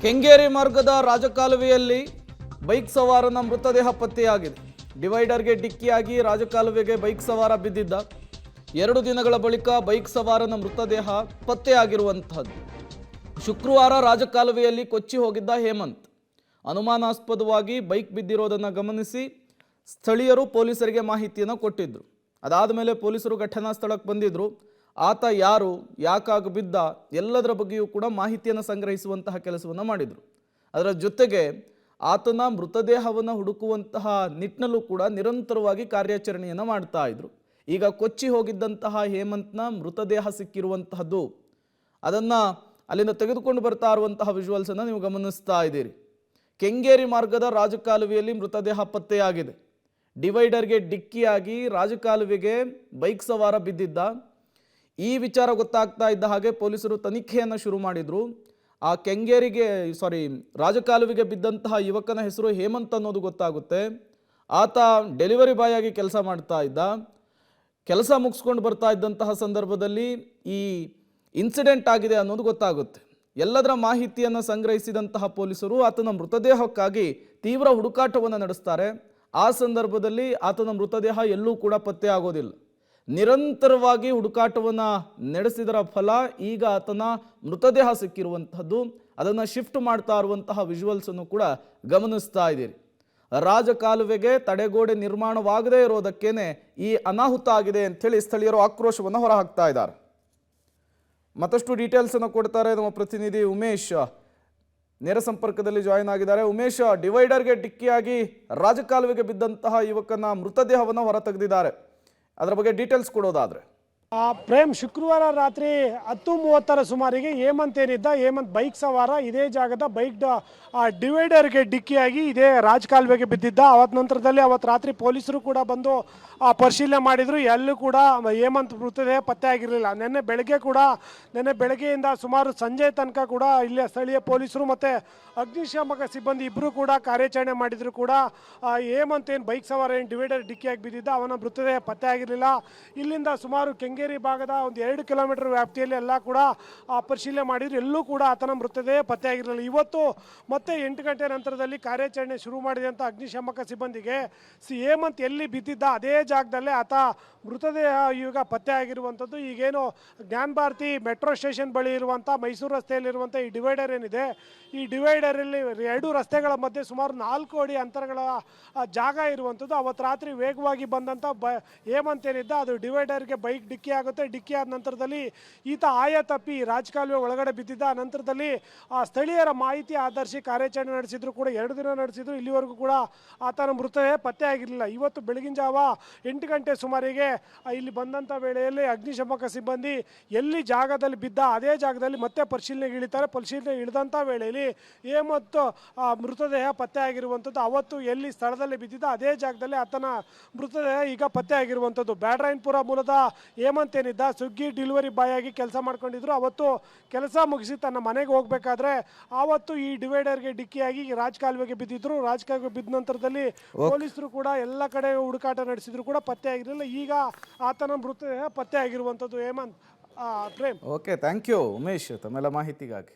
ಕೆಂಗೇರಿ ಮಾರ್ಗದ ರಾಜಕಾಲುವೆಯಲ್ಲಿ ಬೈಕ್ ಸವಾರನ ಮೃತದೇಹ ಪತ್ತೆಯಾಗಿದೆ. ಡಿವೈಡರ್ಗೆ ಡಿಕ್ಕಿಯಾಗಿ ರಾಜಕಾಲುವೆಗೆ ಬೈಕ್ ಸವಾರ ಬಿದ್ದಿದ್ದ. 2 ದಿನಗಳ ಬಳಿಕ ಬೈಕ್ ಸವಾರನ ಮೃತದೇಹ ಪತ್ತೆಯಾಗಿರುವಂತಹದ್ದು. ಶುಕ್ರವಾರ ರಾಜಕಾಲುವೆಯಲ್ಲಿ ಕೊಚ್ಚಿ ಹೋಗಿದ್ದ ಹೇಮಂತ್ ಅನುಮಾನಾಸ್ಪದವಾಗಿ ಬೈಕ್ ಬಿದ್ದಿರೋದನ್ನು ಗಮನಿಸಿ ಸ್ಥಳೀಯರು ಪೊಲೀಸರಿಗೆ ಮಾಹಿತಿಯನ್ನು ಕೊಟ್ಟಿದ್ರು. ಅದಾದ ಮೇಲೆ ಪೊಲೀಸರು ಘಟನಾ ಸ್ಥಳಕ್ಕೆ ಬಂದಿದ್ರು. ಆತ ಯಾರು, ಯಾಕಾಗ ಬಿದ್ದ, ಎಲ್ಲದರ ಬಗ್ಗೆಯೂ ಕೂಡ ಮಾಹಿತಿಯನ್ನು ಸಂಗ್ರಹಿಸುವಂತಹ ಕೆಲಸವನ್ನು ಮಾಡಿದರು. ಅದರ ಜೊತೆಗೆ ಆತನ ಮೃತದೇಹವನ್ನು ಹುಡುಕುವಂತಹ ನಿಟ್ಟಿನಲ್ಲೂ ಕೂಡ ನಿರಂತರವಾಗಿ ಕಾರ್ಯಾಚರಣೆಯನ್ನು ಮಾಡ್ತಾ ಇದ್ರು. ಈಗ ಕೊಚ್ಚಿ ಹೋಗಿದ್ದಂತಹ ಹೇಮಂತ್ನ ಮೃತದೇಹ ಸಿಕ್ಕಿರುವಂತಹದ್ದು, ಅದನ್ನು ಅಲ್ಲಿಂದ ತೆಗೆದುಕೊಂಡು ಬರ್ತಾ ಇರುವಂತಹ ವಿಜುವಲ್ಸನ್ನು ನೀವು ಗಮನಿಸ್ತಾ ಇದ್ದೀರಿ. ಕೆಂಗೇರಿ ಮಾರ್ಗದ ರಾಜಕಾಲುವೆಯಲ್ಲಿ ಮೃತದೇಹ ಪತ್ತೆಯಾಗಿದೆ. ಡಿವೈಡರ್ಗೆ ಡಿಕ್ಕಿಯಾಗಿ ರಾಜಕಾಲುವೆಗೆ ಬೈಕ್ ಸವಾರ ಬಿದ್ದಿದ್ದ. ಈ ವಿಚಾರ ಗೊತ್ತಾಗ್ತಾ ಇದ್ದ ಹಾಗೆ ಪೊಲೀಸರು ತನಿಖೆಯನ್ನು ಶುರು ಮಾಡಿದರು. ಆ ರಾಜಕಾಲುವೆಗೆ ಬಿದ್ದಂತಹ ಯುವಕನ ಹೆಸರು ಹೇಮಂತ್ ಅನ್ನೋದು ಗೊತ್ತಾಗುತ್ತೆ. ಆತ ಡೆಲಿವರಿ ಬಾಯ್ ಆಗಿ ಕೆಲಸ ಮಾಡ್ತಾ ಇದ್ದ. ಕೆಲಸ ಮುಗಿಸ್ಕೊಂಡು ಬರ್ತಾ ಇದ್ದಂತಹ ಸಂದರ್ಭದಲ್ಲಿ ಈ ಇನ್ಸಿಡೆಂಟ್ ಆಗಿದೆ ಅನ್ನೋದು ಗೊತ್ತಾಗುತ್ತೆ. ಎಲ್ಲದರ ಮಾಹಿತಿಯನ್ನು ಸಂಗ್ರಹಿಸಿದಂತಹ ಪೊಲೀಸರು ಆತನ ಮೃತದೇಹಕ್ಕಾಗಿ ತೀವ್ರ ಹುಡುಕಾಟವನ್ನು ನಡೆಸ್ತಾರೆ. ಆ ಸಂದರ್ಭದಲ್ಲಿ ಆತನ ಮೃತದೇಹ ಎಲ್ಲೂ ಕೂಡ ಪತ್ತೆ ಆಗೋದಿಲ್ಲ. ನಿರಂತರವಾಗಿ ಹುಡುಕಾಟವನ್ನು ನಡೆಸಿದರ ಫಲ ಈಗ ಆತನ ಮೃತದೇಹ ಸಿಕ್ಕಿರುವಂತಹದ್ದು. ಅದನ್ನು ಶಿಫ್ಟ್ ಮಾಡ್ತಾ ಇರುವಂತಹ ವಿಜುವಲ್ಸನ್ನು ಕೂಡ ಗಮನಿಸ್ತಾ ಇದ್ದೀರಿ. ರಾಜಕಾಲುವೆಗೆ ತಡೆಗೋಡೆ ನಿರ್ಮಾಣವಾಗದೇ ಇರೋದಕ್ಕೇನೆ ಈ ಅನಾಹುತ ಆಗಿದೆ ಅಂಥೇಳಿ ಸ್ಥಳೀಯರು ಆಕ್ರೋಶವನ್ನು ಹೊರಹಾಕ್ತಾ ಇದ್ದಾರೆ. ಮತ್ತಷ್ಟು ಡೀಟೇಲ್ಸನ್ನು ಕೊಡ್ತಾರೆ ನಮ್ಮ ಪ್ರತಿನಿಧಿ ಉಮೇಶ್, ನೇರ ಸಂಪರ್ಕದಲ್ಲಿ ಜಾಯಿನ್ ಆಗಿದ್ದಾರೆ. ಉಮೇಶ್, ಡಿವೈಡರ್ಗೆ ಡಿಕ್ಕಿಯಾಗಿ ರಾಜಕಾಲುವೆಗೆ ಬಿದ್ದಂತಹ ಯುವಕನ ಮೃತದೇಹವನ್ನು ಹೊರ ತೆಗೆದಿದ್ದಾರೆ, ಅದರ ಬಗ್ಗೆ ಡೀಟೇಲ್ಸ್ ಕೊಡೋದಾದ್ರೆ. ಪ್ರೇಮ್, ಶುಕ್ರವಾರ ರಾತ್ರಿ 10:30 ಸುಮಾರಿಗೆ ಹೇಮಂತ್ ಬೈಕ್ ಸವಾರ ಇದೇ ಜಾಗದ ಬೈಕ್ ಡಿವೈಡರ್ಗೆ ಡಿಕ್ಕಿಯಾಗಿ ಇದೇ ರಾಜಕಾಲುವೆಗೆ ಬಿದ್ದಿದ್ದ. ಅವತ್ತು ರಾತ್ರಿ ಪೊಲೀಸರು ಕೂಡ ಬಂದು ಪರಿಶೀಲನೆ ಮಾಡಿದ್ರು. ಎಲ್ಲೂ ಕೂಡ ಹೇಮಂತ್ ಮೃತದೇಹ ಪತ್ತೆ ಆಗಿರಲಿಲ್ಲ. ನಿನ್ನೆ ಬೆಳಗ್ಗೆಯಿಂದ ಸುಮಾರು ಸಂಜೆ ತನಕ ಕೂಡ ಇಲ್ಲೇ ಸ್ಥಳೀಯ ಪೊಲೀಸರು ಮತ್ತು ಅಗ್ನಿಶಾಮಕ ಸಿಬ್ಬಂದಿ ಇಬ್ಬರು ಕೂಡ ಕಾರ್ಯಾಚರಣೆ ಮಾಡಿದ್ರು. ಕೂಡ ಹೇಮಂತ್ ಬೈಕ್ ಸವಾರ ಡಿವೈಡರ್ ಡಿಕ್ಕಿಯಾಗಿ ಬಿದ್ದಿದ್ದ, ಅವನ ಮೃತದೇಹ ಪತ್ತೆ ಆಗಿರಲಿಲ್ಲ. ಇಲ್ಲಿಂದ ಸುಮಾರು ಕೆಂಗೇರಿ ಭಾಗದ ಒಂದು 2 ಕಿಲೋಮೀಟರ್ ವ್ಯಾಪ್ತಿಯಲ್ಲಿ ಎಲ್ಲ ಕೂಡ ಪರಿಶೀಲನೆ ಮಾಡಿದ್ರು. ಎಲ್ಲೂ ಕೂಡ ಆತನ ಮೃತದೇಹ ಪತ್ತೆ ಆಗಿರಲಿಲ್ಲ. ಇವತ್ತು ಮತ್ತೆ 8 ಗಂಟೆ ನಂತರದಲ್ಲಿ ಕಾರ್ಯಾಚರಣೆ ಶುರು ಮಾಡಿದಂಥ ಅಗ್ನಿಶಾಮಕ ಸಿಬ್ಬಂದಿಗೆ ಹೇಮಂತ್ ಎಲ್ಲಿ ಬಿದ್ದಿದ್ದ ಅದೇ ಜಾಗದಲ್ಲೇ ಆತ ಮೃತದೇಹ ಈಗ ಪತ್ತೆ ಆಗಿರುವಂಥದ್ದು. ಈಗೇನು ಜ್ಞಾನ ಭಾರತಿ ಮೆಟ್ರೋ ಸ್ಟೇಷನ್ ಬಳಿ ಇರುವಂಥ ಮೈಸೂರು ರಸ್ತೆಯಲ್ಲಿರುವಂಥ ಈ ಡಿವೈಡರ್ ಏನಿದೆ, ಈ ಡಿವೈಡರಲ್ಲಿ 2 ರಸ್ತೆಗಳ ಮಧ್ಯೆ ಸುಮಾರು 4 ಅಡಿ ಅಂತರಗಳ ಜಾಗ ಇರುವಂಥದ್ದು. ಅವತ್ತು ರಾತ್ರಿ ವೇಗವಾಗಿ ಬಂದಂಥ ಹೇಮಂತ್ ಏನಿದ್ದ, ಅದು ಡಿವೈಡರ್ಗೆ ಬೈಕ್ ಡಿಕ್ಕಿ ಆಗುತ್ತೆ. ಡಿಕ್ಕಿ ಆದ ನಂತರದಲ್ಲಿ ಈತ ಆಯ ತಪ್ಪಿ ರಾಜಕಾಲುವೆ ಒಳಗಡೆ ಬಿದ್ದಿದ್ದ. ನಂತರದಲ್ಲಿ ಸ್ಥಳೀಯರ ಮಾಹಿತಿ ಆಧರಿಸಿ ಕಾರ್ಯಾಚರಣೆ ನಡೆಸಿದ್ರು. ಕೂಡ 2 ದಿನ ನಡೆಸಿದ್ರು. ಇಲ್ಲಿವರೆಗೂ ಕೂಡ ಆತನ ಮೃತದೇಹ ಪತ್ತೆ ಆಗಿರಲಿಲ್ಲ. ಇವತ್ತು ಬೆಳಗಿನ ಜಾವ 8 ಗಂಟೆ ಸುಮಾರಿಗೆ ಇಲ್ಲಿ ಬಂದಂಥ ವೇಳೆಯಲ್ಲಿ ಅಗ್ನಿಶಾಮಕ ಸಿಬ್ಬಂದಿ ಎಲ್ಲಿ ಜಾಗದಲ್ಲಿ ಬಿದ್ದ ಅದೇ ಜಾಗದಲ್ಲಿ ಮತ್ತೆ ಪರಿಶೀಲನೆಗೆ ಇಳಿತಾರೆ. ಪರಿಶೀಲನೆ ಇಳಿದಂಥ ವೇಳೆಯಲ್ಲಿ ಹೇಮಂತ್ ಮೃತದೇಹ ಪತ್ತೆ ಆಗಿರುವಂಥದ್ದು. ಅವತ್ತು ಎಲ್ಲಿ ಸ್ಥಳದಲ್ಲಿ ಬಿದ್ದಿದ್ದ ಅದೇ ಜಾಗದಲ್ಲಿ ಆತನ ಮೃತದೇಹ ಈಗ ಪತ್ತೆ ಆಗಿರುವಂಥದ್ದು. ಬ್ಯಾಡ್ರಾಯನ್ಪುರ ಮೂಲದ ಹೇಮಂತ್ ಏನಿದ್ದ, ಸ್ವಿಗ್ಗಿ ಡೆಲಿವರಿ ಬಾಯ್ ಆಗಿ ಕೆಲಸ ಮಾಡ್ಕೊಂಡಿದ್ರು. ಅವತ್ತು ಕೆಲಸ ಮುಗಿಸಿ ತನ್ನ ಮನೆಗೆ ಹೋಗ್ಬೇಕಾದ್ರೆ ಆವತ್ತು ಈ ಡಿವೈಡರ್ಗೆ ಡಿಕ್ಕಿಯಾಗಿ ರಾಜಕಾಲುವೆಗೆ ಬಿದ್ದಿದ್ರು. ರಾಜಕಾಲುವೆ ಬಿದ್ದ ನಂತರದಲ್ಲಿ ಪೊಲೀಸರು ಕೂಡ ಎಲ್ಲ ಕಡೆ ಹುಡುಕಾಟ ನಡೆಸಿದ್ರು, ಕೂಡ ಪತ್ತೆ ಆಗಿರಲಿಲ್ಲ. ಈಗ ಆತನ ಮೃತದೇಹ ಪತ್ತೆ ಆಗಿರುವಂಥದ್ದು Hemant. Prem. Okay, thank you Umesh ತಮ್ಮೆಲ್ಲ ಮಾಹಿತಿಗಾಗಿ.